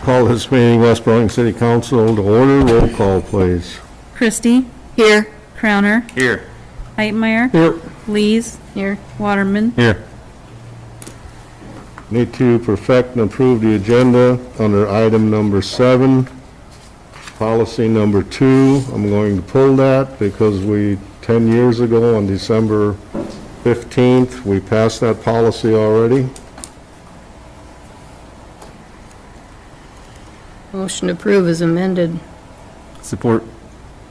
Call this meeting, West Burlington City Council to order. Roll call, please. Christie. Here. Crowner. Here. Heitmeyer. Here. Lees. Here. Waterman. Here. Need to perfect and approve the agenda under item number 7, policy number 2. I'm going to pull that because 10 years ago on December 15th, we passed that policy already. Motion to approve is amended. Support.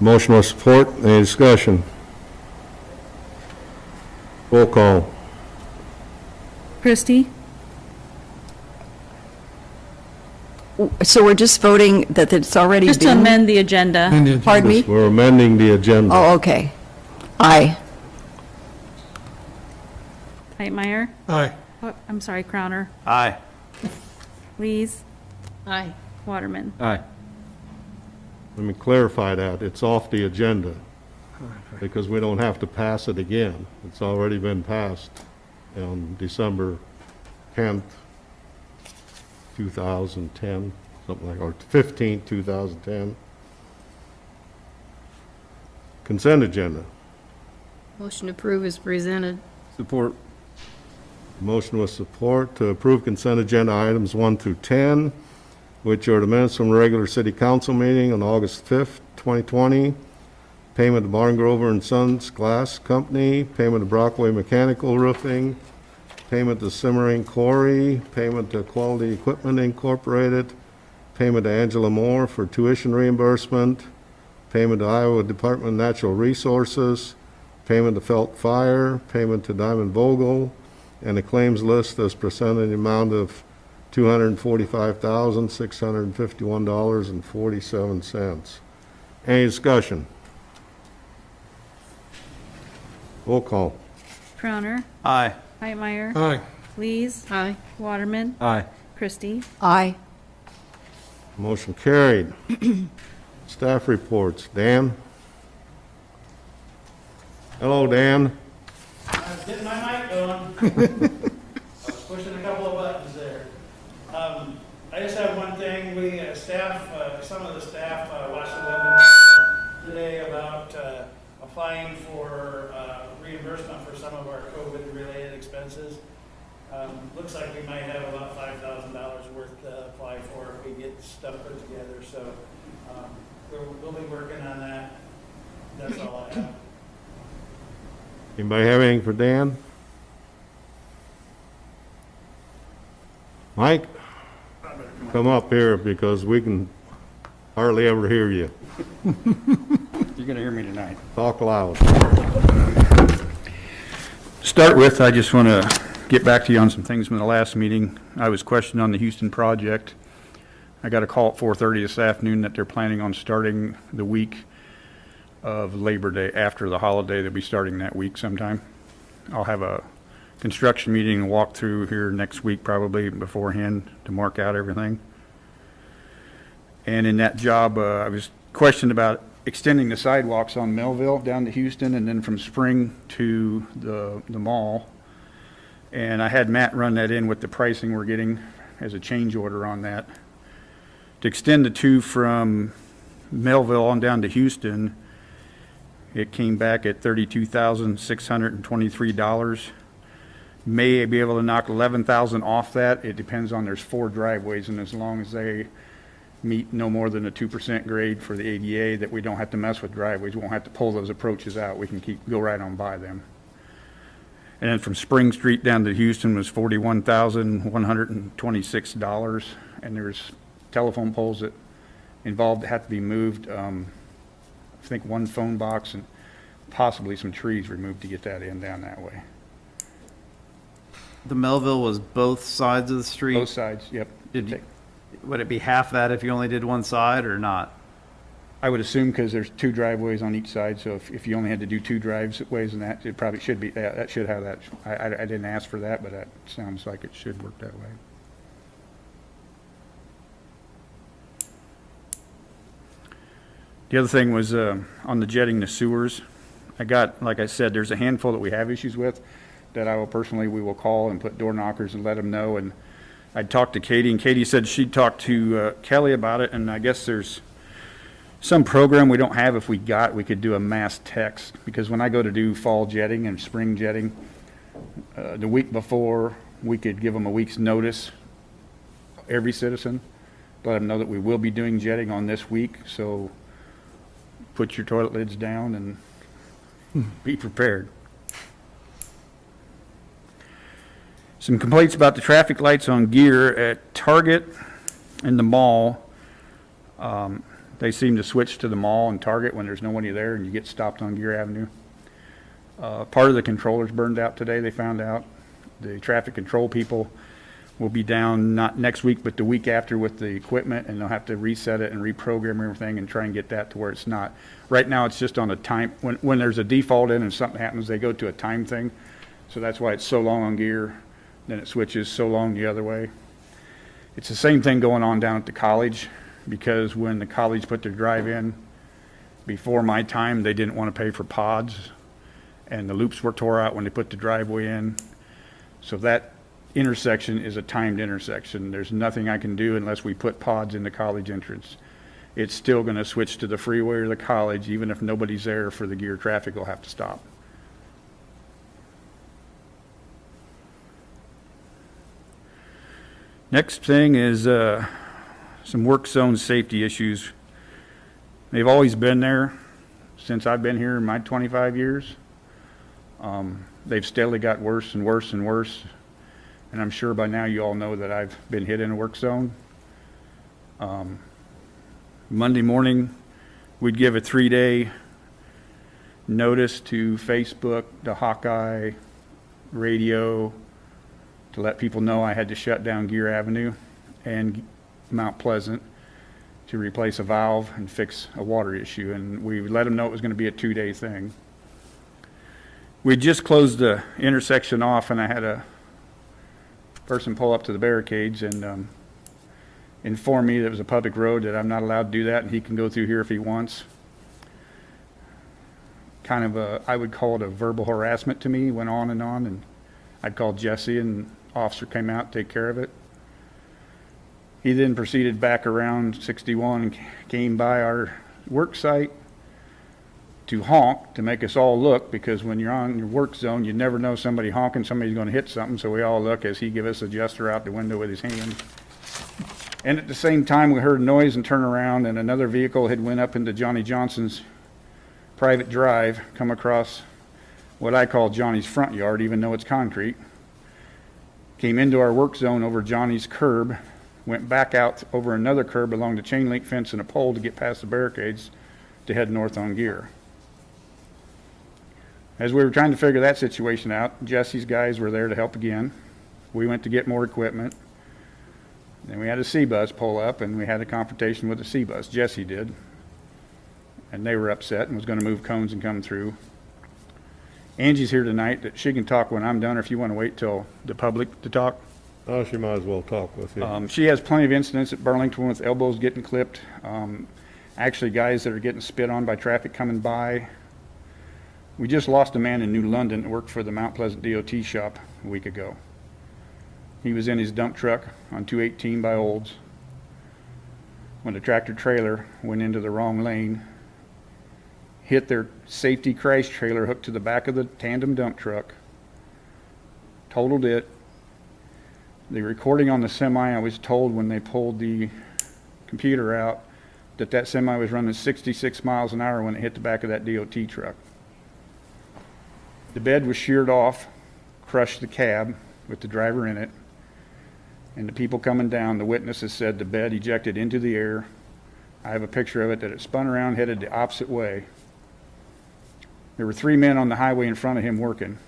Motion with support. Any discussion? Roll call. Christie. So we're just voting that it's already Just to been? amend the agenda. Pardon me? We're amending the agenda. Oh, okay. Aye. Heitmeyer. Aye. Oh, I'm sorry, Crowner. Aye. Lees. Aye. Waterman. Aye. Let me clarify that. It's off the agenda because we don't have to pass it again. It's already been passed on December 10th, 2010, something like, or 15th, 2010. Consent agenda. Motion to approve is presented. Support. Motion with support to approve consent agenda items 1 through 10, which are the minutes from the regular city council meeting on August 5th, 2020, payment to Barn Grover and Sons Glass Company, payment to Brockway Mechanical Roofing, payment to Simmering Quarry, payment to Quality Equipment Incorporated, payment to Angela Moore for tuition reimbursement, payment to Iowa Department of Natural Resources, payment to Felt Fire, payment to Diamond Vogel, and the claims list as presented in the amount of $245,651.47. Any discussion? Roll call. Crowner. Aye. Heitmeyer. Aye. Lees. Aye. Waterman. Aye. Christie. Aye. Motion carried. Staff reports. Dan? Hello, Dan. I was getting my mic going. I was pushing a couple of buttons there. I just have one thing. We some of the staff watched the webinar today about applying for reimbursement for some of our COVID-related expenses. Looks like we might have about $5,000 worth to apply for if we get stuff put together. So we'll be working on that. That's all I have. Anybody have anything for Dan? Mike? Come up here because we can hardly ever hear you. You're going to hear me tonight. Talk loud. Start with, I just want to get back to you on some things from the last meeting. I was questioned on the Houston project. I got a call at 4:30 this afternoon that they're planning on starting the week of Labor Day after the holiday. They'll be starting that week sometime. I'll have a construction meeting and walk through here next week probably beforehand to mark out everything. And in that job, I was questioned about extending the sidewalks on Melville down to Houston and then from Spring to the mall. And I had Matt run that in with the pricing we're getting as a change order on that. To extend the two from Melville on down to Houston, it came back at $32,623. May be able to knock 11,000 off that. It depends on, there's 4 driveways, and as long as they meet no more than a 2% grade for the ADA, that we don't have to mess with driveways. We won't have to pull those approaches out. We can go right on by them. And then from Spring Street down to Houston was $41,126, and there's telephone poles that involved that have to be moved. I think 1 phone box and possibly some trees removed to get that in down that way. The Melville was both sides of the street? Both sides, yep. Would it be half that if you only did one side or not? I would assume because there's 2 driveways on each side, so if you only had to do 2 driveways and that, it probably should be, that should have that. I didn't ask for that, but that sounds like it should work that way. The other thing was on the jetting the sewers. I got, like I said, there's a handful that we have issues with that we will call and put door knockers and let them know. And I talked to Katie, and Katie said she'd talked to Kelly about it, and I guess there's some program we don't have. If we could do a mass text, because when I go to do fall jetting and spring jetting, the week before, we could give them a week's notice, every citizen, let them know that we will be doing jetting on this week, so put your toilet lids down and be prepared. Some complaints about the traffic lights on Gear at Target and the mall. They seem to switch to the mall and Target when there's nobody there and you get stopped on Gear Avenue. Part of the controllers burned out today, they found out. The traffic control people will be down not next week, but the week after with the equipment, and they'll have to reset it and reprogram everything and try and get that to where it's not. Right now, it's just on a time. When there's a default in and something happens, they go to a time thing. So that's why it's so long on Gear. Then it switches so long the other way. It's the same thing going on down at the college, because when the college put their drive in before my time, they didn't want to pay for pods, and the loops were tore out when they put the driveway in. So that intersection is a timed intersection. There's nothing I can do unless we put pods in the college entrance. It's still going to switch to the freeway or the college, even if nobody's there for the Gear traffic will have to stop. Next thing is some work zone safety issues. They've always been there since I've been here in my 25 years. They've steadily got worse and worse and worse. And I'm sure by now you all know that I've been hit in a work zone. Monday morning, we'd give a 3-day notice to Facebook, the Hawkeye, radio, to let people know I had to shut down Gear Avenue and Mount Pleasant to replace a valve and fix a water issue. And we let them know it was going to be a 2-day thing. We just closed the intersection off, and I had a person pull up to the barricades and inform me that it was a public road, that I'm not allowed to do that, and he can go through here if he wants. Kind of a, I would call it a verbal harassment to me, went on, and I'd call Jesse, and officer came out to take care of it. He then proceeded back around 61 and came by our work site to honk to make us all look, because when you're on your work zone, you never know, somebody honking, somebody's going to hit something, so we all look as he gave us a gesture out the window with his hand. And at the same time, we heard noise and turn around, and another vehicle had went up into Johnny Johnson's private drive, come across what I call Johnny's front yard, even though it's concrete. Came into our work zone over Johnny's curb, went back out over another curb along the chain link fence and a pole to get past the barricades to head north on Gear. As we were trying to figure that situation out, Jesse's guys were there to help again. We went to get more equipment. Then we had a C-bus pull up, and we had a confrontation with the C-bus. Jesse did. And they were upset and was going to move cones and come through. Angie's here tonight. That she can talk when I'm done, or if you want to wait till the public to talk. Oh, she might as well talk with you. She has plenty of incidents at Burlington with elbows getting clipped. Actually, guys that are getting spit on by traffic coming by. We just lost a man in New London that worked for the Mount Pleasant DOT shop a week ago. He was in his dump truck on 218 by Olds when the tractor trailer went into the wrong lane, hit their safety crash trailer hooked to the back of the tandem dump truck, totaled it. The recording on the semi, I was told when they pulled the computer out that that semi was running 66 miles an hour when it hit the back of that DOT truck. The bed was sheared off, crushed the cab with the driver in it, and the people coming down, the witnesses said the bed ejected into the air. I have a picture of it, that it spun around, headed the opposite way. There were 3 men on the highway in front of him working.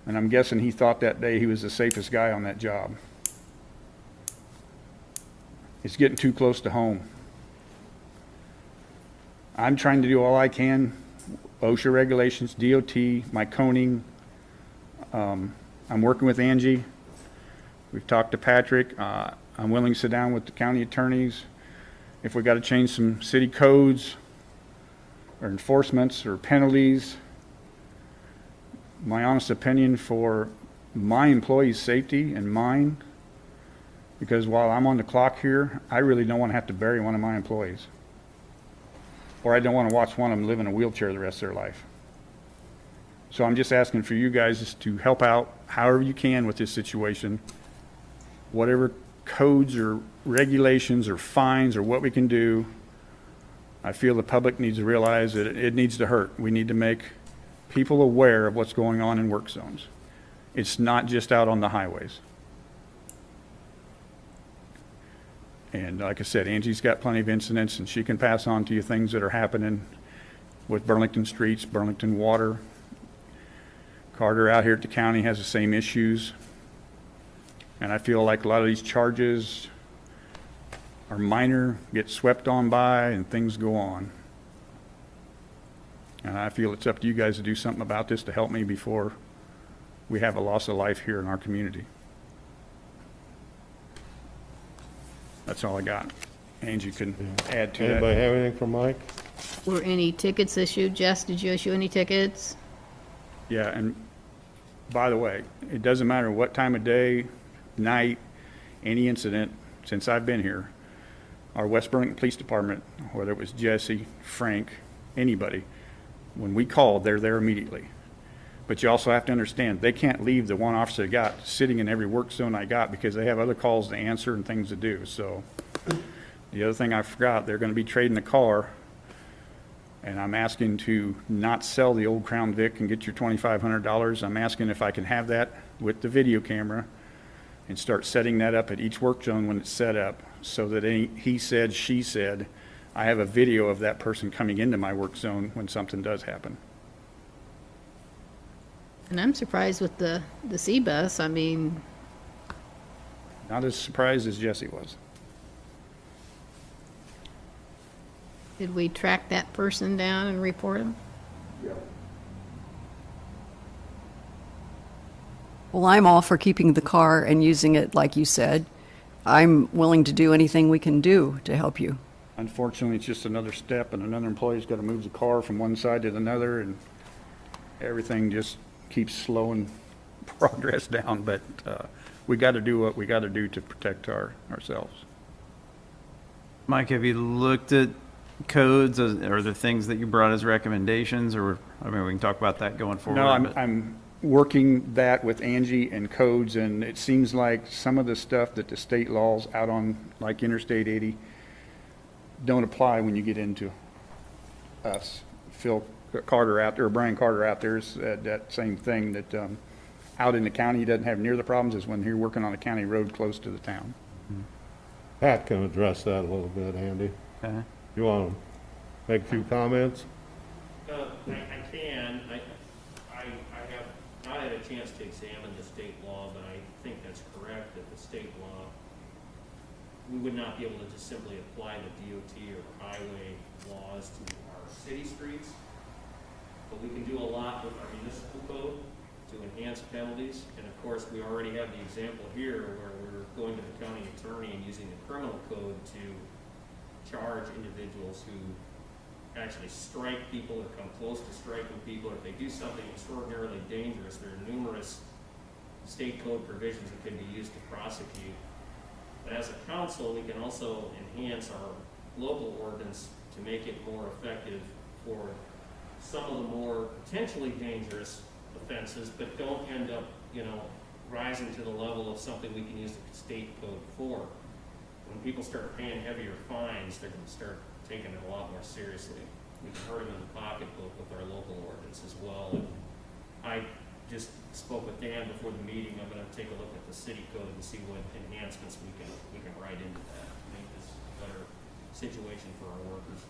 And I'm guessing he thought that day he was the safest guy on that job. It's getting too close to home. I'm trying to do all I can, OSHA regulations, DOT, my coning. I'm working with Angie. We've talked to Patrick. I'm willing to sit down with the county attorneys. If we got to change some city codes or enforcements or penalties, my honest opinion for my employees' safety and mine, because while I'm on the clock here, I really don't want to have to bury one of my employees. Or I don't want to watch one of them live in a wheelchair the rest of their life. So I'm just asking for you guys just to help out however you can with this situation. Whatever codes or regulations or fines or what we can do, I feel the public needs to realize that it needs to hurt. We need to make people aware of what's going on in work zones. It's not just out on the highways. And like I said, Angie's got plenty of incidents, and she can pass on to you things that are happening with Burlington streets, Burlington water. Carter out here at the county has the same issues. And I feel like a lot of these charges are minor, get swept on by, and things go on. And I feel it's up to you guys to do something about this to help me before we have a loss of life here in our community. That's all I got. Angie can add to that. Anybody have anything for Mike? Were any tickets issued? Jess, did you issue any tickets? Yeah, and by the way, it doesn't matter what time of day, night, any incident, since I've been here, our West Burlington Police Department, whether it was Jesse, Frank, anybody, when we call, they're there immediately. But you also have to understand, they can't leave the one officer they got sitting in every work zone I got because they have other calls to answer and things to do. So the other thing I forgot, they're going to be trading a car, and I'm asking to not sell the old Crown Vic and get your $2,500. I'm asking if I can have that with the video camera and start setting that up at each work zone when it's set up, so that any he said, she said, I have a video of that person coming into my work zone when something does happen. And I'm surprised with the C-Bus. I mean, Not as surprised as Jesse was. did we track that person down and report him? Well, I'm all for keeping the car and using it like you said. I'm willing to do anything we can do to help you. Unfortunately, it's just another step, and another employee's got to move the car from one side to another, and everything just keeps slowing progress down. But we got to do what we got to do to protect ourselves. Mike, have you looked at codes? Are there things that you brought as recommendations, or, I mean, we can talk about that going forward. No, but- I'm working that with Angie and codes, and it seems like some of the stuff that the state laws out on, like Interstate 80, don't apply when you get into us. Phil Carter out there, or Brian Carter out there said that same thing, that out in the county, he doesn't have near the problems as when you're working on a county road close to the town. Pat can address that a little bit, Andy. Okay. You want to make a few comments? I can. I have not had a chance to examine the state law, but I think that's correct, that the state law, we would not be able to just simply apply the DOT or highway laws to our city streets. But we can do a lot with our municipal code to enhance penalties. And of course, we already have the example here where we're going to the county attorney and using the criminal code to charge individuals who actually strike people or come close to striking people, or if they do something extraordinarily dangerous. There are numerous state code provisions that can be used to prosecute. But as a council, we can also enhance our local ordinance to make it more effective for some of the more potentially dangerous offenses, but don't end up, rising to the level of something we can use the state code for. When people start paying heavier fines, they're going to start taking it a lot more seriously. We can hurt them in the pocketbook with our local ordinance as well. And I just spoke with Dan before the meeting. I'm going to take a look at the city code and see what enhancements we can write into that to make this a better situation for our workers.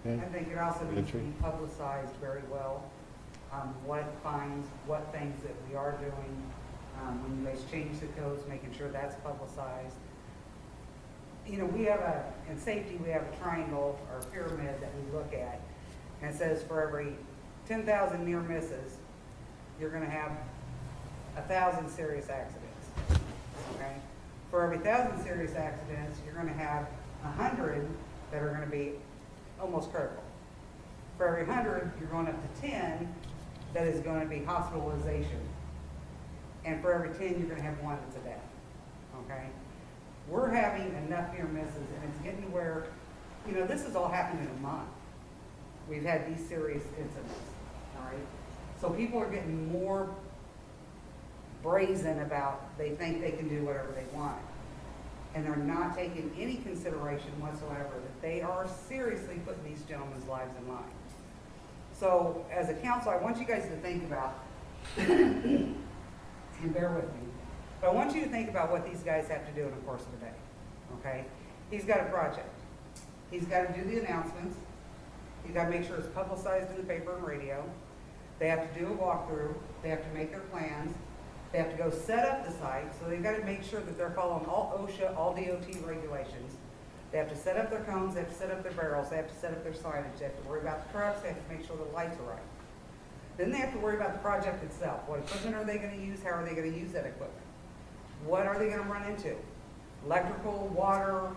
Okay. I think it also needs to be publicized very well, what fines, what things that we are doing, when you guys change the codes, making sure that's publicized. We have in safety, we have a triangle or pyramid that we look at, and it says for every 10,000 near misses, you're gonna have 1,000 serious accidents, okay? For every 1,000 serious accidents, you're gonna have 100 that are gonna be almost critical. For every 100, you're going up to 10 that is gonna be hospitalization. And for every 10, you're gonna have one that's a death, okay? We're having enough near misses, and it's getting to where, you know, this has all happened in a month. We've had these serious incidents, all right? So people are getting more brazen about, they think they can do whatever they want. And they're not taking any consideration whatsoever that they are seriously putting these gentlemen's lives in line. So as a council, I want you guys to think about, and bear with me, but I want you to think about what these guys have to do in the course of a day, okay? He's got a project. He's got to do the announcements. He's got to make sure it's publicized in the paper and radio. They have to do a walkthrough. They have to make their plans. They have to go set up the site, so they've got to make sure that they're following all OSHA, all DOT regulations. They have to set up their cones, they have to set up their barrels, they have to set up their signage, they have to worry about the trucks, they have to make sure the lights are right. Then they have to worry about the project itself. What equipment are they going to use? How are they going to use that equipment? What are they going to run into? Electrical, water,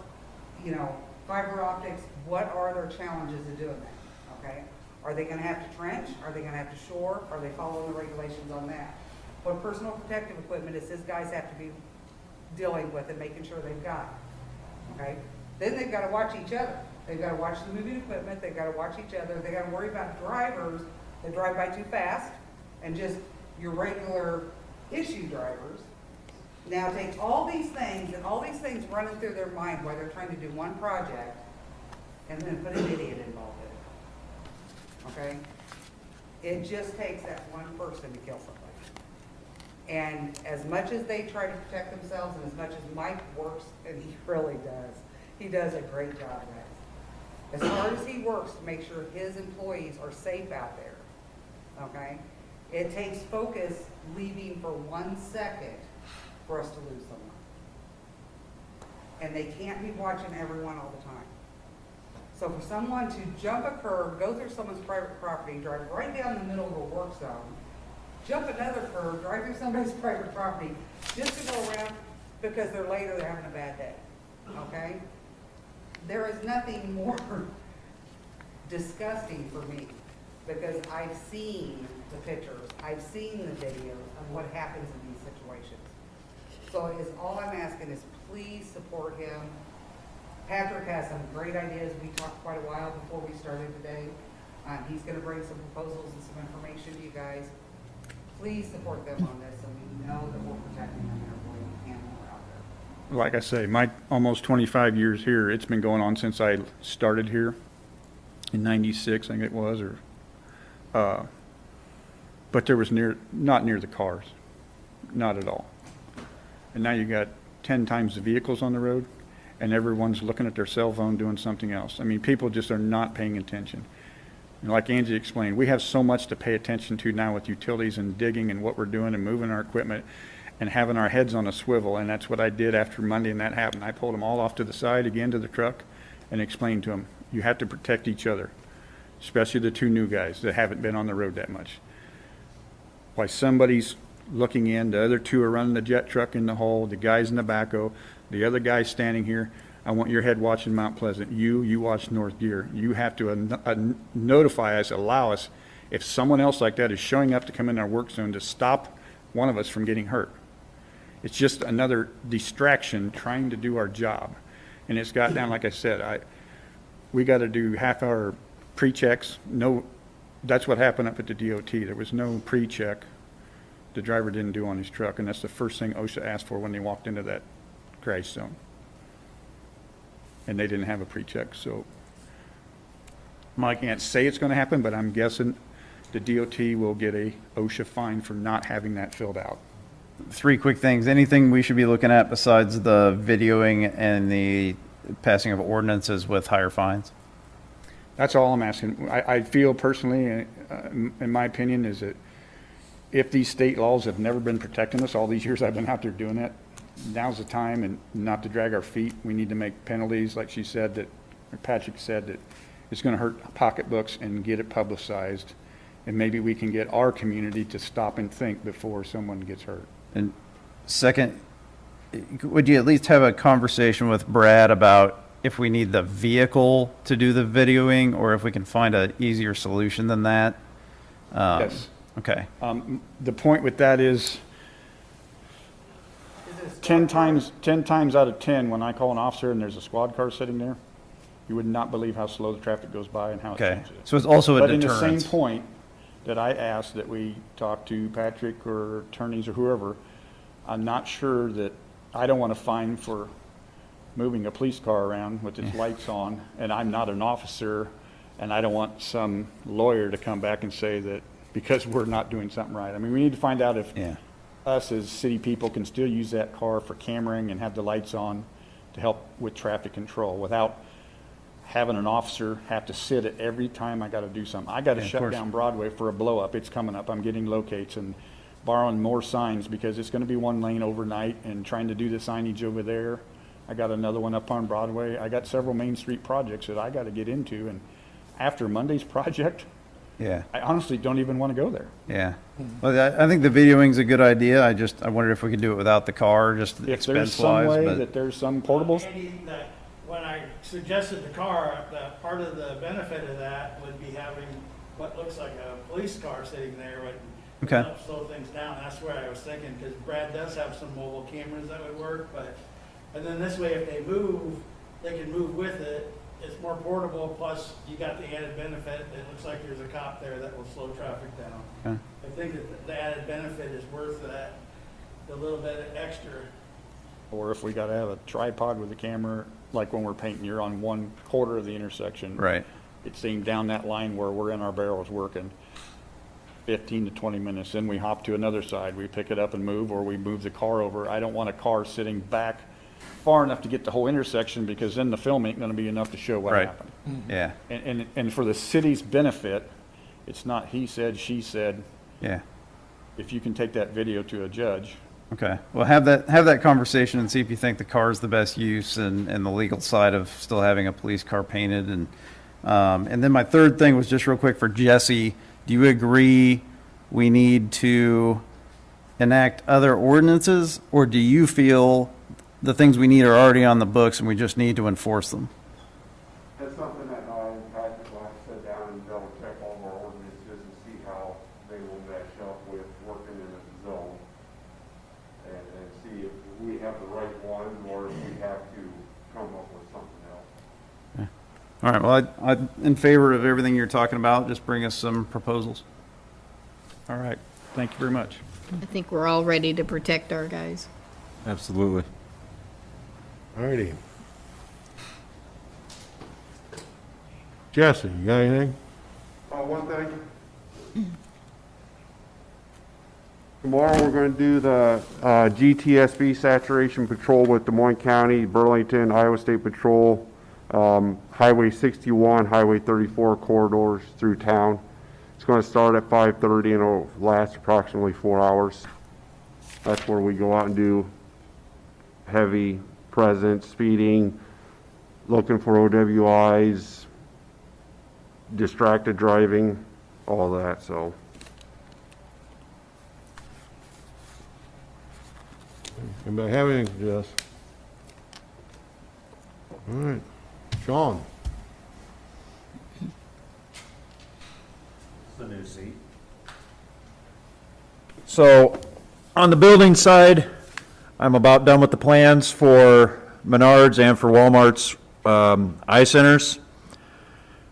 you know, fiber optics. What are their challenges of doing that? Okay? Are they going to have to trench? Are they going to have to shore? Are they following the regulations on that? What personal protective equipment does his guys have to be dealing with and making sure they've got? Okay? Then they've got to watch each other. They've got to watch the moving equipment. They've got to watch each other. They've got to worry about drivers that drive by too fast and just your regular issue drivers. Now take all these things and all these things running through their mind while they're trying to do one project and then put an idiot involved in it. Okay? It just takes that one person to kill somebody. And as much as they try to protect themselves and as much as Mike works, and he really does, he does a great job, guys. As hard as he works to make sure his employees are safe out there, okay? It takes focus leaving for 1 second for us to lose someone. And they can't be watching everyone all the time. So for someone to jump a curb, go through someone's private property, drive right down the middle of a work zone, jump another curb, drive through somebody's private property, just to go around because they're late or they're having a bad day, okay? There is nothing more disgusting for me because I've seen the pictures, I've seen the videos of what happens in these situations. So is all I'm asking is please support him. Patrick has some great ideas. We talked quite a while before we started today. He's going to bring some proposals and some information to you guys. Please support them on this, so we know that we're protecting them everywhere we can when we're out there. Like I say, my almost 25 years here, it's been going on since I started here in 96, I think it was, but there was not near the cars, not at all. And now you got 10 times the vehicles on the road, and everyone's looking at their cell phone doing something else. I mean, people just are not paying attention. And like Angie explained, we have so much to pay attention to now with utilities and digging and what we're doing and moving our equipment and having our heads on a swivel. And that's what I did after Monday and that happened. I pulled them all off to the side again to the truck and explained to them, you have to protect each other, especially the two new guys that haven't been on the road that much. While somebody's looking in, the other two are running the jet truck in the hole, the guy's in the backhoe, the other guy's standing here. I want your head watching Mount Pleasant. You watch North Gear. You have to notify us, allow us, if someone else like that is showing up to come in our work zone, to stop one of us from getting hurt. It's just another distraction trying to do our job. And it's got down, like I said, we got to do half-hour pre-checks. No, that's what happened up at the DOT. There was no pre-check the driver didn't do on his truck, and that's the first thing OSHA asked for when they walked into that crash zone. And they didn't have a pre-check, so I can't say it's going to happen, but I'm guessing the DOT will get a OSHA fine for not having that filled out. 3 quick things. Anything we should be looking at besides the videoing and the passing of ordinances with higher fines? That's all I'm asking. I feel personally, in my opinion, is that if these state laws have never been protecting us all these years I've been out there doing that, now's the time, and not to drag our feet. We need to make penalties, like she said, or Patrick said, that it's going to hurt pocketbooks, and get it publicized. And maybe we can get our community to stop and think before someone gets hurt. And second, would you at least have a conversation with Brad about if we need the vehicle to do the videoing, or if we can find an easier solution than that? Yes. Okay. The point with that is, 10 times out of 10, when I call an officer and there's a squad car sitting there, you would not believe how slow the traffic goes by and how Okay. intense it is. So it's also a But in the same deterrent. point that I asked that we talk to Patrick or attorneys or whoever, I'm not sure that, I don't want to fine for moving a police car around with its lights on, and I'm not an officer, and I don't want some lawyer to come back and say that because we're not doing something right. I mean, we need to find out if Yeah. us as city people can still use that car for cameraing and have the lights on to help with traffic control without having an officer have to sit at every time I got to do something. I got to Yeah, of shut course. down Broadway for a blow up. It's coming up. I'm getting locates and borrowing more signs because it's going to be one lane overnight and trying to do the signage over there. I got another one up on Broadway. I got several Main Street projects that I got to get into. And after Monday's project, Yeah. I honestly don't even want to go there. Yeah. Well, I think the videoing's a good idea. I wondered if we could do it without the car, just If there's expense some wise, way but that there's some portables, Andy, that when I suggested the car, that part of the benefit of that would be having what looks like a police car sitting there would Okay. help slow things down. That's where I was thinking, because Brad does have some mobile cameras that would work, but, and then this way, if they move, they can move with it. It's more portable, plus you got the added benefit. It looks like there's a cop there that will slow traffic down. Okay. I think that the added benefit is worth that, the little bit extra. or if we got to have a tripod with a camera, like when we're painting, you're on one quarter of the intersection. right. It's aimed down that line where we're in our barrels working 15 to 20 minutes. Then we hop to another side. We pick it up and move, or we move the car over. I don't want a car sitting back far enough to get the whole intersection because then the film ain't going to be enough to show what Right. happened. Yeah. And for the city's benefit, it's not he said, she said. Yeah. If you can take that video to a judge, Okay. Well, have that conversation and see if you think the car is the best use and the legal side of still having a police car painted. And then my third thing was just real quick for Jesse. Do you agree we need to enact other ordinances, or do you feel the things we need are already on the books and we just need to enforce them? That's something that I and Patrick will have to sit down and double check all of our ordinances and see how they will mesh up with working in a zone. And see if we have the right ones or if we have to come up with something else. All right. Well, I'm in favor of everything you're talking about. Just bring us some proposals. all right, thank you very much. I think we're all ready to protect our guys. Absolutely. All righty. Jesse, you got anything? One thing. Tomorrow, we're going to do the GTSB saturation patrol with Des Moines County, Burlington, Iowa State Patrol, Highway 61, Highway 34 corridors through town. It's going to start at 5:30 and it'll last approximately 4 hours. That's where we go out and do heavy presence, speeding, looking for OWIs, distracted driving, all that, so. Anybody have anything, Jess? All right. Sean? The new seat. So, on the building side, I'm about done with the plans for Menards and for Walmart's eye centers.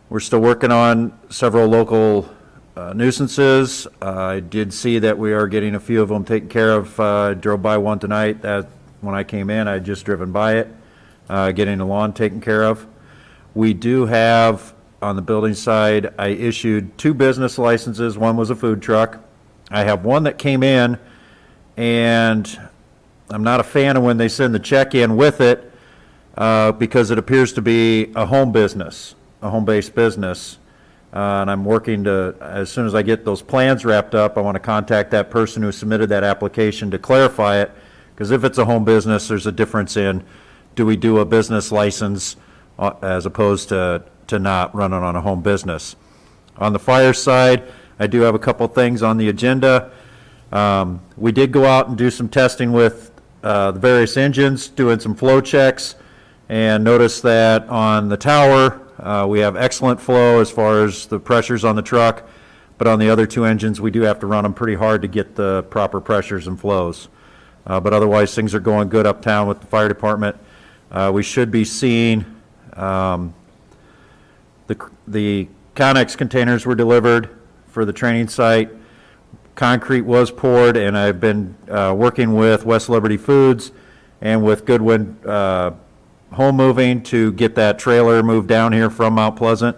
We're still working on several local nuisances. I did see that we are getting a few of them taken care of. I drove by one tonight. That when I came in, I had just driven by it, getting the lawn taken care of. We do have, on the building side, I issued 2 business licenses. One was a food truck. I have one that came in, and I'm not a fan of when they send the check in with it because it appears to be a home business, a home-based business. And I'm working to, as soon as I get those plans wrapped up, I want to contact that person who submitted that application to clarify it, because if it's a home business, there's a difference in, do we do a business license as opposed to not running on a home business. On the fire side, I do have a couple things on the agenda. We did go out and do some testing with the various engines, doing some flow checks, and noticed that on the tower, we have excellent flow as far as the pressures on the truck, but on the other two engines, we do have to run them pretty hard to get the proper pressures and flows. But otherwise, things are going good uptown with the fire department. We should be seeing, the Connex containers were delivered for the training site. Concrete was poured, and I've been working with West Liberty Foods and with Goodwin Home Moving to get that trailer moved down here from Mount Pleasant.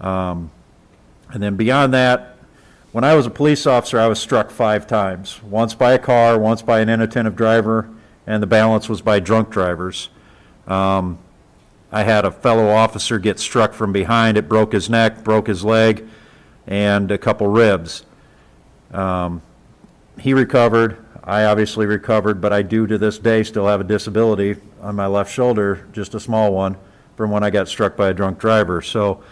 And then beyond that, when I was a police officer, I was struck 5 times. Once by a car, once by an inattentive driver, and the balance was by drunk drivers. I had a fellow officer get struck from behind. It broke his neck, broke his leg, and a couple ribs. He recovered. I obviously recovered, but I do to this day still have a disability on my left shoulder, just a small one, from when I got struck by a drunk driver. So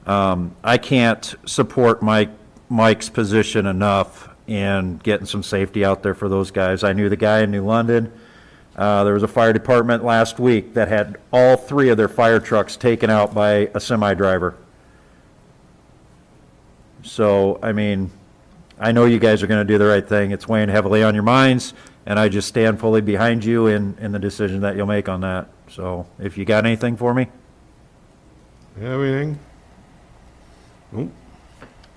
I can't support Mike's position enough in getting some safety out there for those guys. I knew the guy in New London. There was a fire department last week that had all 3 of their fire trucks taken out by a semi driver. So, I mean, I know you guys are going to do the right thing. It's weighing heavily on your minds, and I just stand fully behind you in the decision that you'll make on that. So, if you got anything for me? You have anything? Nope.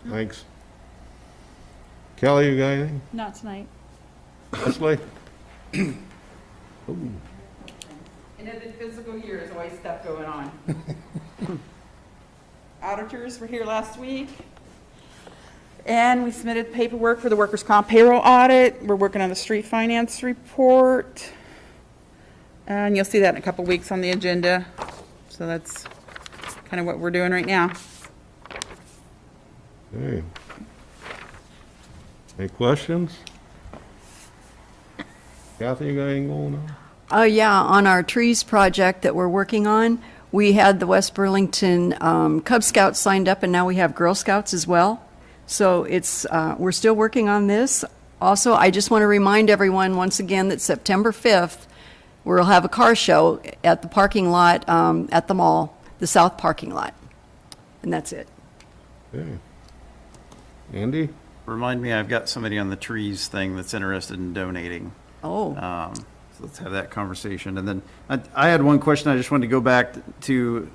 Thanks. Kelly, you got anything? Not tonight. Leslie? End of the fiscal year, there's always stuff going on. Auditors were here last week, and we submitted paperwork for the workers' comp payroll audit. We're working on the street finance report, and you'll see that in a couple weeks on the agenda. So that's kind of what we're doing right now. Okay. Any questions? Kathy, you got anything going on? Oh, yeah, on our trees project that we're working on, we had the West Burlington Cub Scouts signed up, and now we have Girl Scouts as well. So it's, we're still working on this. Also, I just want to remind everyone once again that September 5th, we'll have a car show at the parking lot at the mall, the south parking lot. And that's it. Okay. Andy? Remind me, I've got somebody on the trees thing that's interested in donating. Oh. So let's have that conversation. And then I had one question. I just wanted to go back to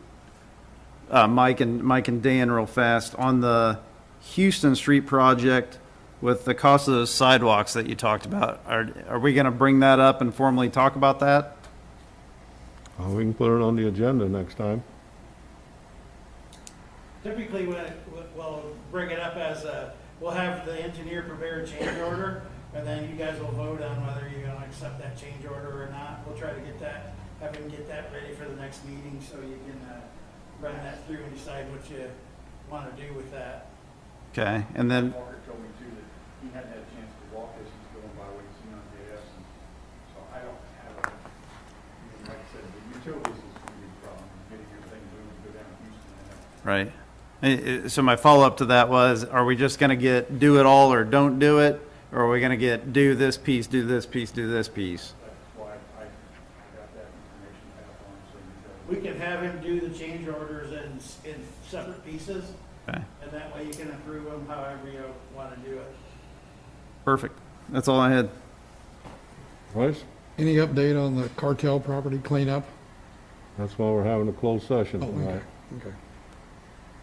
Mike and Dan real fast on the Houston Street project with the cost of those sidewalks that you talked about. Are we going to bring that up and formally talk about that? We can put it on the agenda next time. Typically, we'll bring it up as we'll have the engineer prepare a change order, and then you guys will vote on whether you're gonna accept that change order or not. We'll try to have him get that ready for the next meeting, so you can run that through and decide what you wanna do with that. Okay, and then, Walker told me too that he hadn't had a chance to walk this, he's going by what he's seen on JS, and so I don't have like I said, the utilities is gonna be the problem, getting everything moved to go down to Houston. right. So my follow-up to that was, are we just going to do it all or don't do it? Or are we going to do this piece, do this piece, do this piece? That's why I got that information passed on, so you guys. We can have him do the change orders in separate pieces, Okay, and that way you can approve them however you wanna do it. perfect. That's all I had. Royce? Any update on the cartel property cleanup? That's why we're having a closed session Oh, tonight. okay.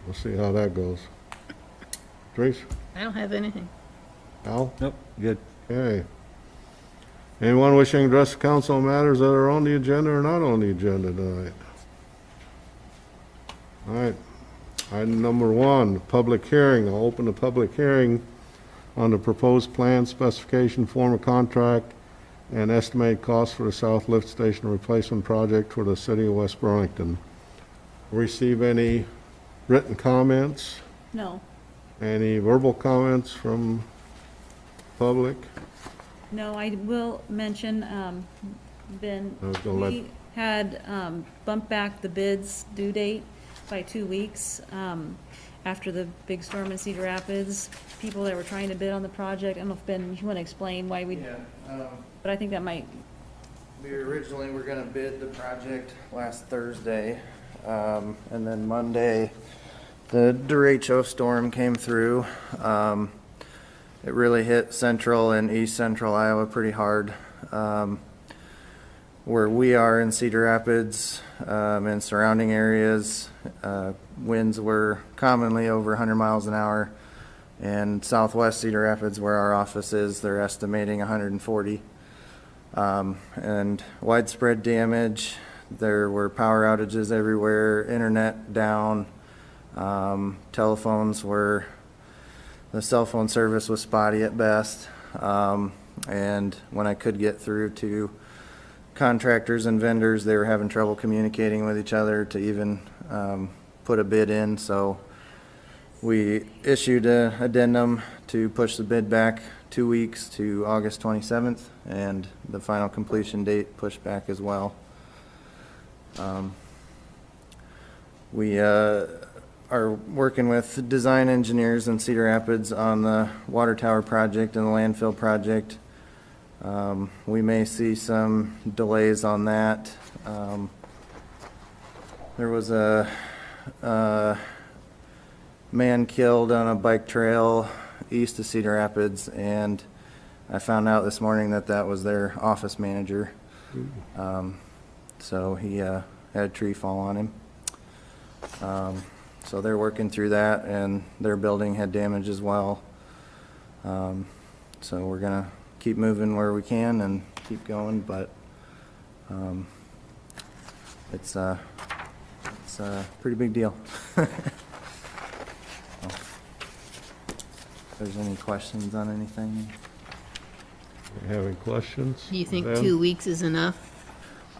We'll see how that goes. Trace? I don't have anything. Al? Nope, good. Okay. Anyone wishing to address the council on matters that are on the agenda or not on the agenda tonight? All right. Item number 1, public hearing. I'll open the public hearing on the proposed plan, specification, form of contract, and estimated cost for the South Lift Station Replacement Project for the city of West Burlington. Receive any written comments? No. Any verbal comments from public? No, I will mention, Ben, I was gonna let- we had bumped back the bids due date by 2 weeks after the big storm in Cedar Rapids. People that were trying to bid on the project, I don't know if, Ben, you want to explain why we, Yeah, but I think that might, we originally were gonna bid the project last Thursday, and then Monday, the derecho storm came through. It really hit central and east central Iowa pretty hard. Where we are in Cedar Rapids and surrounding areas, winds were commonly over 100 miles an hour. And southwest Cedar Rapids, where our office is, they're estimating 140. And widespread damage. There were power outages everywhere, internet down, telephones were, the cell phone service was spotty at best. And when I could get through to contractors and vendors, they were having trouble communicating with each other to even put a bid in. So we issued an addendum to push the bid back 2 weeks to August 27th, and the final completion date pushed back as well. We are working with design engineers in Cedar Rapids on the water tower project and the landfill project. We may see some delays on that. There was a man killed on a bike trail east of Cedar Rapids, and I found out this morning that that was their office manager. So he had a tree fall on him. So they're working through that, and their building had damage as well. So we're gonna keep moving where we can and keep going, but it's a pretty big deal. If there's any questions on anything? You have any questions? Do you think Ben? 2 weeks is enough?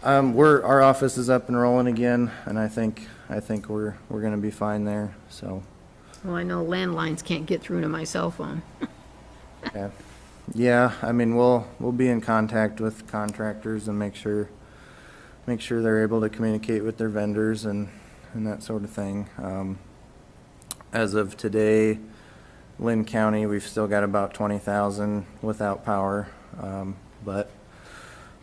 Our office is up and rolling again, and I think we're gonna be fine there, so. Well, I know landlines can't get through to my cell phone. Yeah. Yeah, I mean, we'll be in contact with contractors and make sure they're able to communicate with their vendors and that sort of thing. As of today, Lynn County, we've still got about 20,000 without power, but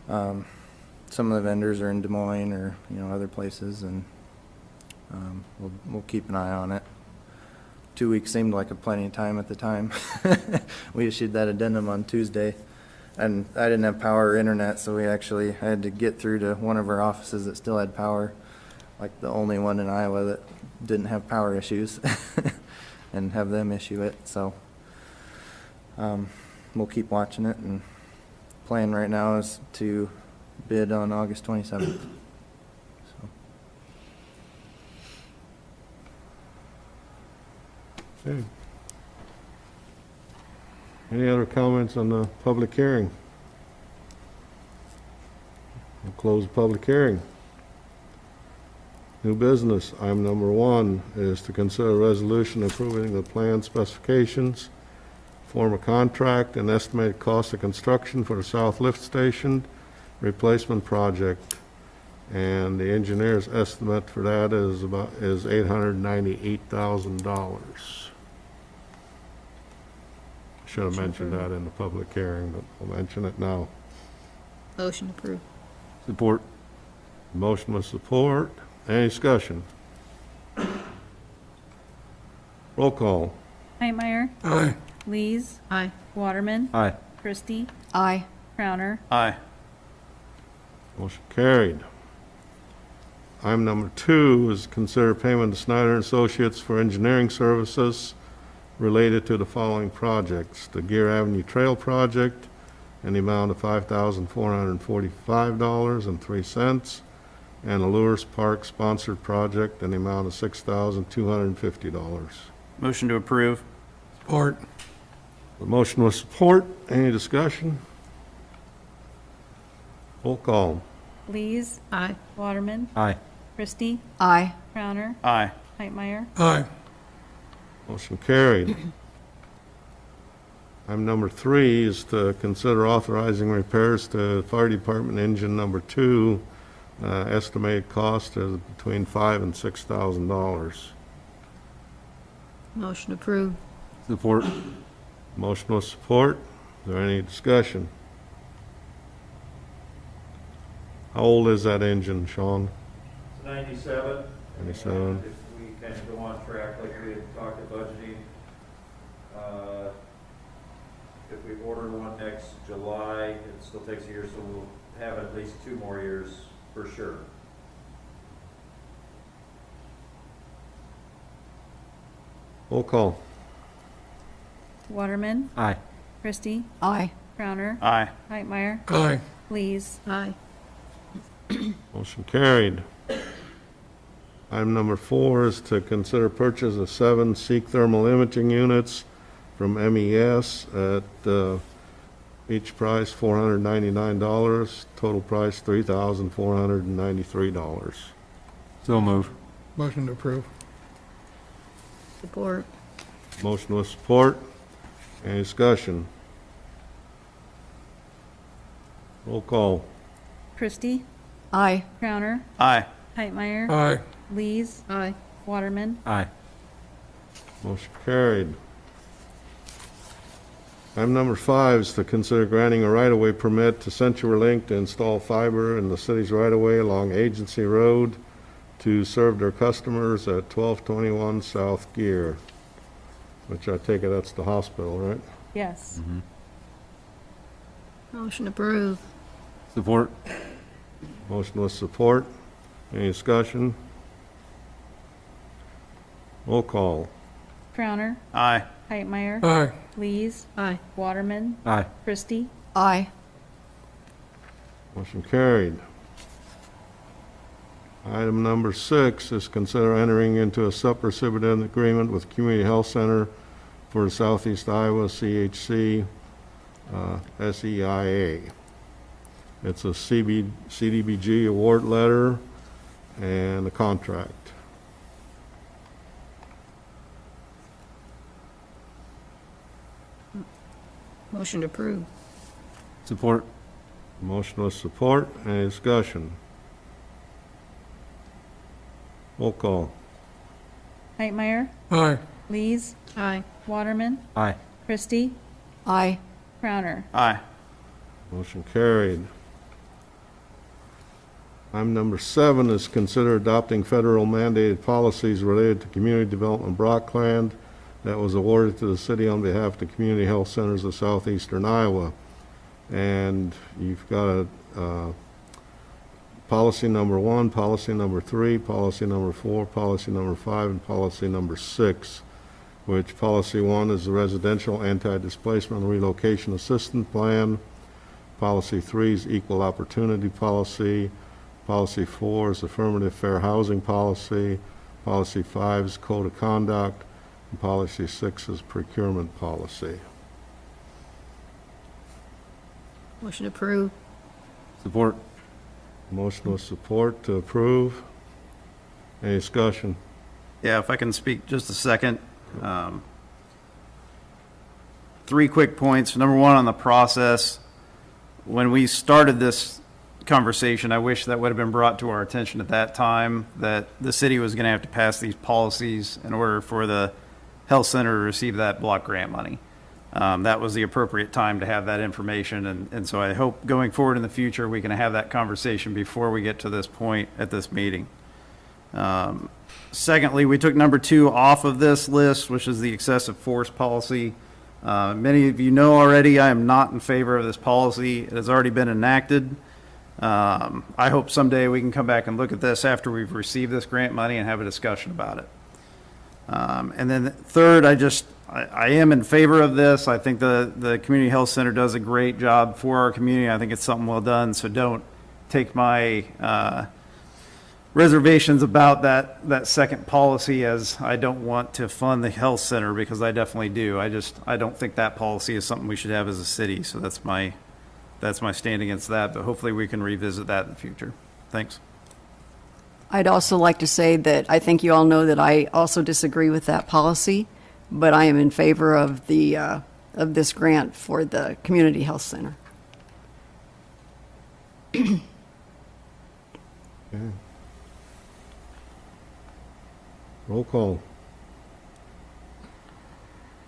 some of the vendors are in Des Moines or other places, and we'll keep an eye on it. 2 weeks seemed like a plenty of time at the time. We issued that addendum on Tuesday, and I didn't have power or internet, so I had to get through to one of our offices that still had power, like the only one in Iowa that didn't have power issues, and have them issue it. So we'll keep watching it, and plan right now is to bid on August 27th. So. Okay. Any other comments on the public hearing? We'll close the public hearing. New business, item number 1 is to consider a resolution approving the plan specifications, form a contract, and estimated cost of construction for the South Lift Station replacement project. And the engineer's estimate for that is $898,000. Should have mentioned that in the public hearing, but I'll mention it now. Motion approved. Support. Motion with support. Any discussion? Roll call. Hightmeyer. Aye. Lees. Aye. Waterman. Aye. Christie. Aye. Crowner. Aye. Motion carried. Item number 2 is consider payment to Snyder and Associates for engineering services related to the following projects: the Gear Avenue Trail Project in the amount of $5,445.03, and the Lewis Park sponsored project in the amount of $6,250. Motion to approve. Support. The motion with support. Any discussion? Roll call. Lees. Aye. Waterman. Aye. Christie. Aye. Crowner. Aye. Hightmeyer. Aye. Motion carried. Item number 3 is to consider authorizing repairs to Fire Department engine number 2. Estimated cost is between $5,000 and $6,000. Motion approved. Support. Motion with support. Is there any discussion? How old is that engine, Sean? 97. 97. And if we kind of go on track like we had talked at budgeting. If we order one next July, it still takes a year, so we'll have at least 2 more years for sure. Roll call. Waterman, Aye. Christie, Aye. Crowner, Aye. Hightmeyer, Aye. Lees. Aye. Motion carried. Item number 4 is to consider purchase of 7 Seek thermal imaging units from MES at each price $499, total price $3,493. So move. Motion to approve. Support. Motion with support. Any discussion? Roll call. Christie, Aye. Crowner, Aye. Hightmeyer, Aye. Lees, Aye. Waterman, Aye. Motion carried. Item number 5 is to consider granting a right-of-way permit to CenturyLink to install fiber in the city's right-of-way along Agency Road to serve their customers at 1221 South Gear, which I take it that's the hospital, right? yes. Motion approved. Support. Motion with support. Any discussion? Roll call. Crowner, Aye. Hightmeyer, Aye. Lees, Aye. Waterman, Aye. Christie, Aye. Motion carried. Item number 6 is consider entering into a sub-recipient agreement with Community Health Center for Southeast Iowa CHC SEIA. It's a CDBG award letter and a contract. Motion approved. Support. Motion with support. Any discussion? Roll call. Hightmeyer, Aye. Lees, Aye. Waterman, Aye. Christie, Aye. Crowner. Aye. Motion carried. Item number 7 is consider adopting federal mandated policies related to community development block land that was awarded to the city on behalf of the community health centers of southeastern Iowa. And you've got policy number 1, policy number 3, policy number 4, policy number 5, and policy number 6, which policy 1 is the residential anti-displacement and relocation assistance plan. Policy 3 is equal opportunity policy. Policy 4 is affirmative fair housing policy. Policy 5 is code of conduct. And policy 6 is procurement policy. Motion approved. Support. Motion with support to approve. Any discussion? Yeah, if I can speak just a second. 3 quick points. Number 1, on the process. When we started this conversation, I wish that would have been brought to our attention at that time, that the city was going to have to pass these policies in order for the health center to receive that block grant money. That was the appropriate time to have that information, and so I hope going forward in the future, we can have that conversation before we get to this point at this meeting. Secondly, we took number 2 off of this list, which is the excessive force policy. Many of you know already, I am not in favor of this policy. It has already been enacted. I hope someday we can come back and look at this after we've received this grant money and have a discussion about it. And then third, I am in favor of this. I think the community health center does a great job for our community. I think it's something well done, so don't take my reservations about that second policy as I don't want to fund the health center, because I definitely do. I don't think that policy is something we should have as a city, so that's my stand against that, but hopefully we can revisit that in the future. Thanks. I'd also like to say that I think you all know that I also disagree with that policy, but I am in favor of of this grant for the community health center. Okay. Roll call.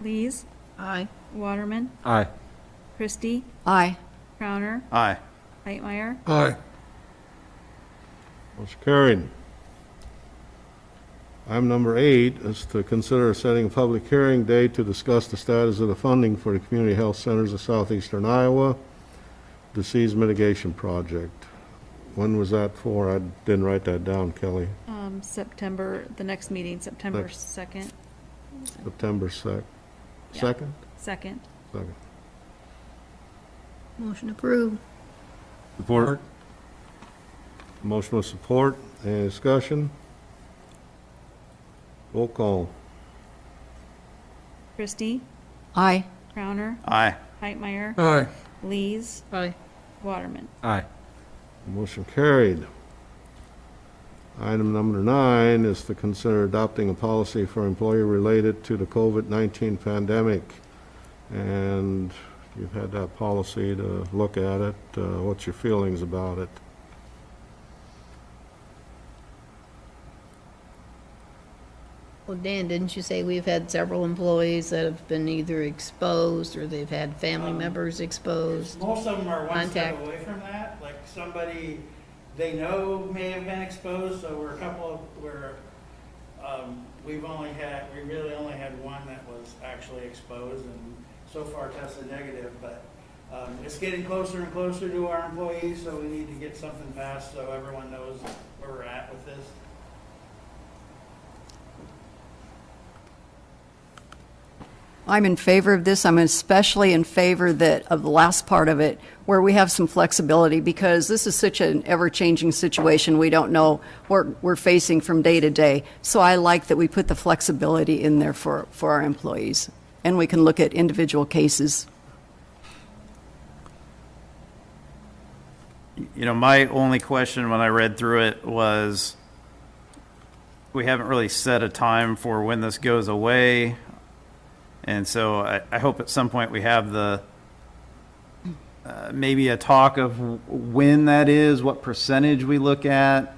Lees, Aye. Waterman, Aye. Christie, Aye. Crowner, Aye. Hightmeyer, Aye. Motion carried. Item number 8 is to consider setting a public hearing date to discuss the status of the funding for the community health centers of southeastern Iowa, disease mitigation project. When was that for? I didn't write that down, Kelly. September, the next meeting, September Next. 2nd. September Yeah. 2nd? 2nd. Second. Motion approved. Support. Motion with support. Any discussion? Roll call. Christie, Aye. Crowner, Aye. Heitmeyer, Aye. Lees, Aye. Waterman. Aye. Motion carried. Item number 9 is to consider adopting a policy for employee related to the COVID-19 pandemic. And you've had that policy to look at it. What's your feelings about it? Well, Dan, didn't you say we've had several employees that have been either exposed or they've had family members exposed? Most of them are one step Contact. away from that, like somebody they know may have been exposed, so we're a couple of, we really only had one that was actually exposed and so far tested negative, but it's getting closer and closer to our employees, so we need to get something passed so everyone knows where we're at with this. I'm in favor of this. I'm especially in favor of the last part of it, where we have some flexibility, because this is such an ever-changing situation. We don't know what we're facing from day to day. So I like that we put the flexibility in there for our employees, and we can look at individual cases. You know, my only question when I read through it was, we haven't really set a time for when this goes away. And so I hope at some point we have the, maybe a talk of when that is, what percentage we look at.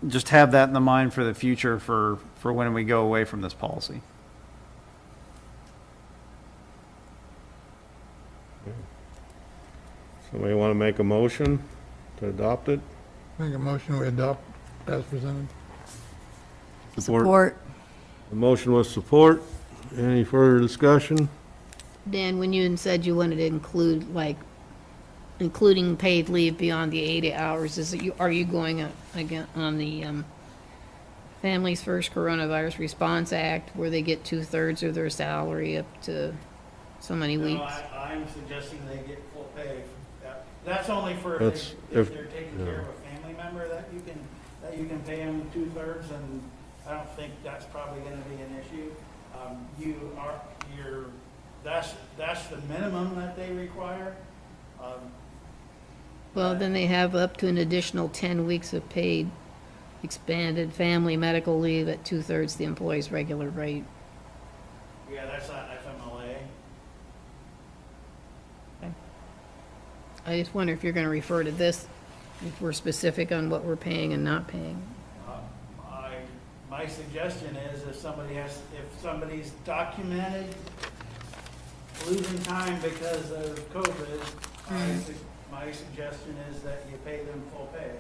Just have that in the mind for the future for when we go away from this policy. Somebody want to make a motion to adopt it? Make a motion we adopt as presented. Support. A motion with support. Any further discussion? Dan, when you said you wanted to include, like, including paid leave beyond the 80 hours, are you going again on the Families First Coronavirus Response Act, where they get 2/3 of their salary up to so many weeks? No, I'm suggesting they get full pay. That's only for That's if if- they're taking care of a family member, that you can pay them 2/3, and I don't think that's probably gonna be an issue. That's the minimum that they require. Well, then they have up to an additional 10 weeks of paid expanded family medical leave at 2/3 the employee's regular rate. Yeah, that's not FMLA. I just wonder if you're going to refer to this, if we're specific on what we're paying and not paying. My suggestion is if somebody's documented losing time because of COVID, my suggestion is that you pay them full pay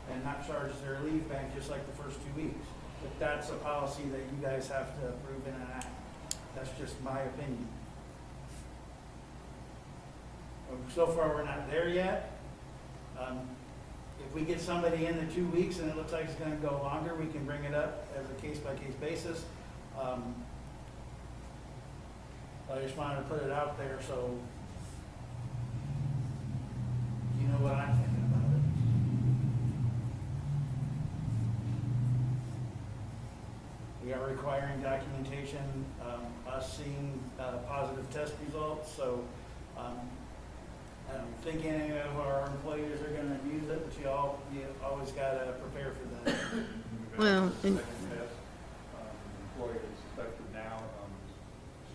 and not charge their leave bank just like the first 2 weeks. But that's a policy that you guys have to approve and enact. That's just my opinion. So far, we're not there yet. If we get somebody in the 2 weeks and it looks like it's gonna go longer, we can bring it up as a case-by-case basis. I just wanted to put it out there so you know what I'm thinking about it. We are requiring documentation, us seeing positive test results, so I don't think any of our employees are gonna use it, but you always gotta prepare for that. Well, Second test, employee that's affected now,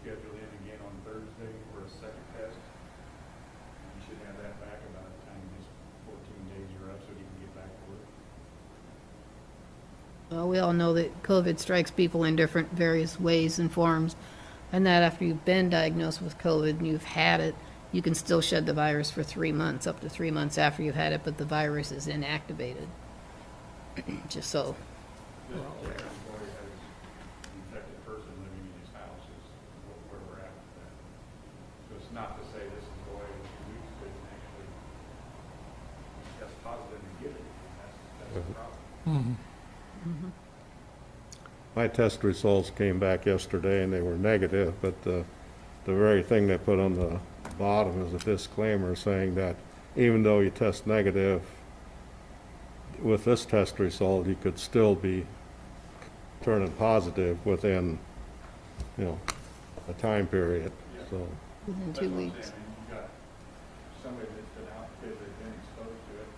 scheduled in again on Thursday for a second test. You should have that back about the time his 14 days are up, so he can get back to work. well, we all know that COVID strikes people in different various ways and forms, and that after you've been diagnosed with COVID and you've had it, you can still shed the virus for 3 months, up to 3 months after you've had it, but the virus is inactivated. Just so this particular employee has an infected person living in his house is where we're at with that. So it's not to say this is the way that you could actually test positive and get it. That's the problem. My test results came back yesterday and they were negative, but the very thing they put on the bottom is a disclaimer saying that even though you test negative, with this test result, you could still be turning positive within, a time period, so. Within That's 2 what I'm weeks. saying. You've got somebody that's been out because they've been exposed to it,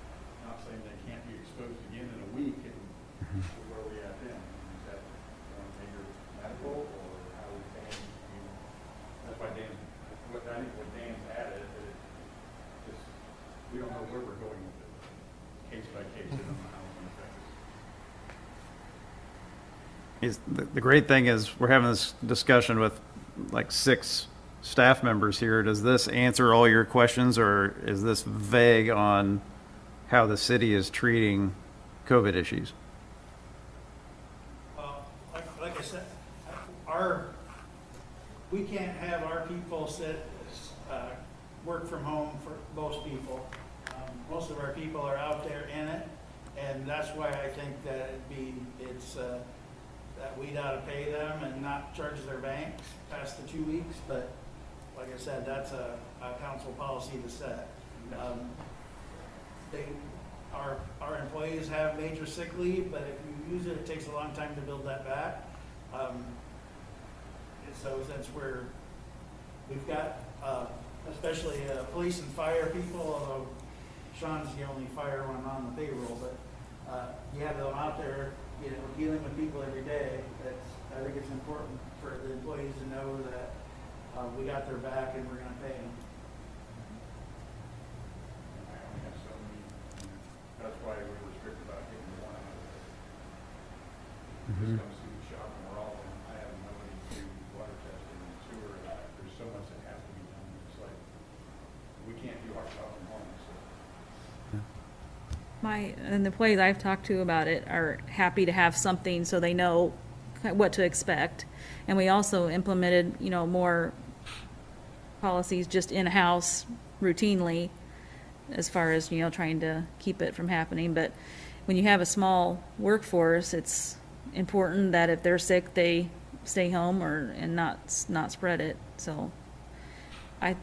not saying they can't be exposed again in a week, and where are we at then? Is that major medical, or how we paying? I mean, that's why I think what Dan's added, that it just, we don't know where we're going with it, case by case, we don't know how it's going to affect us. The great thing is we're having this discussion with like 6 staff members here. Does this answer all your questions, or is this vague on how the city is treating COVID issues? Well, like I said, we can't have our people work from home for most people. Most of our people are out there in it, and that's why I think that that we'd ought to pay them and not charge their banks past the 2 weeks, but like I said, that's a council policy to set. Our employees have major sick leave, but if you use it, it takes a long time to build that back. So since we've got, especially police and fire people, although Sean's the only fire one on the payroll, but you have them out there, dealing with people every day. I think it's important for the employees to know that we got their back and we're going to pay them. I only have so many, that's why we were strict about getting the one out of there. Just comes through the shop and we're all, I have nobody to water testing and sewer, there's so much that has to be done. It's like, we can't do our job from home, so. And the employees I've talked to about it are happy to have something so they know what to expect. And we also implemented, more policies just in-house routinely as far as, trying to keep it from happening. But when you have a small workforce, it's important that if they're sick, they stay home and not spread it. So I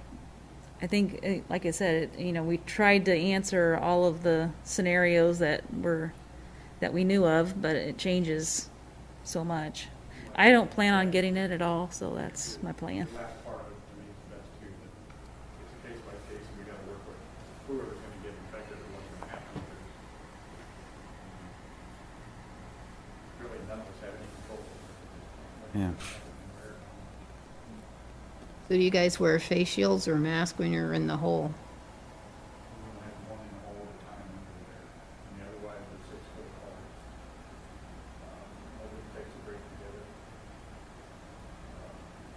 think, like I said, we tried to answer all of the scenarios that we knew of, but it changes so much. I don't plan on getting it at all, so that's my plan. The last part of it, to me, is the best too, that it's a case by case, and we gotta work with whoever's gonna get infected or what's gonna happen. Really, none of us have any control over it. Yeah. So do you guys wear face shields or mask when you're in the hole? We only have one in the hole at a time under there, and the otherwise it's 6 foot apart. Nobody takes a break together.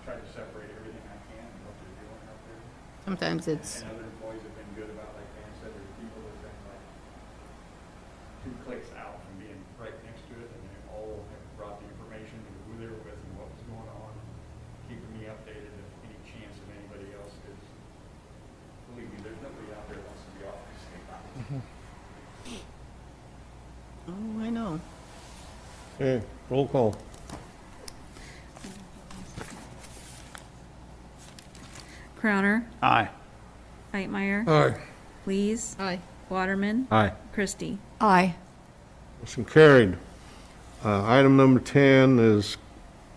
Try to separate everything I can and what they're doing out there. Sometimes it's, And other employees have been good about, like Dan said, there's people that have been like 2 clicks out from being right next to it, and they all have brought the information of who they were with and what was going on, keeping me updated if any chance of anybody else is. Believe me, there's nobody out there that wants to be off the same time. oh, I know. Okay, roll call. Crowner, Aye. Hightmeyer, Aye. Lees, Aye. Waterman, Aye. Christie. Aye. Motion carried. Item number 10 is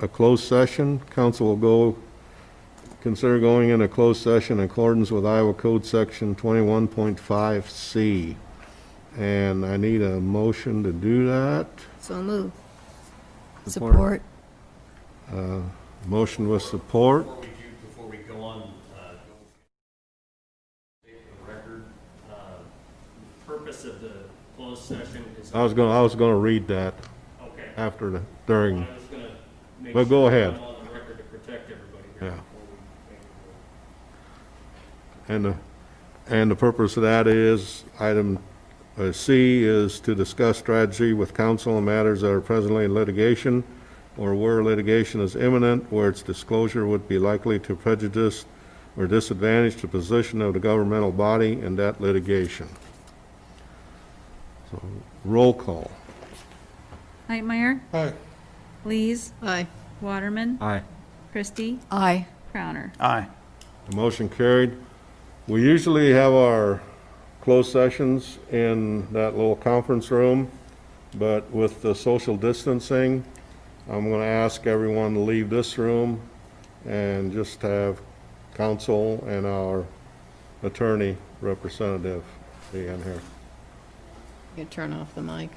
a closed session. Council will consider going in a closed session in accordance with Iowa Code Section 21.5C. And I need a motion to do that. So move. Support. Motion with support. Before we go on, state for the record, the purpose of the closed session is. I was gonna read that Okay. after the, I during, was gonna make Well, sure go I'm ahead. on the record to protect everybody here Yeah. before we make the vote. and the purpose of that is item C is to discuss strategy with counsel on matters that are presently in litigation or where litigation is imminent, where its disclosure would be likely to prejudice or disadvantage the position of the governmental body in that litigation. So, roll call. Hightmeyer, Aye. Lees, Aye. Waterman, Aye. Christie, Aye. Crowner. Aye. The motion carried. We usually have our closed sessions in that little conference room, but with the social distancing, I'm going to ask everyone to leave this room and just have counsel and our attorney representative be in here. You turn off the mic.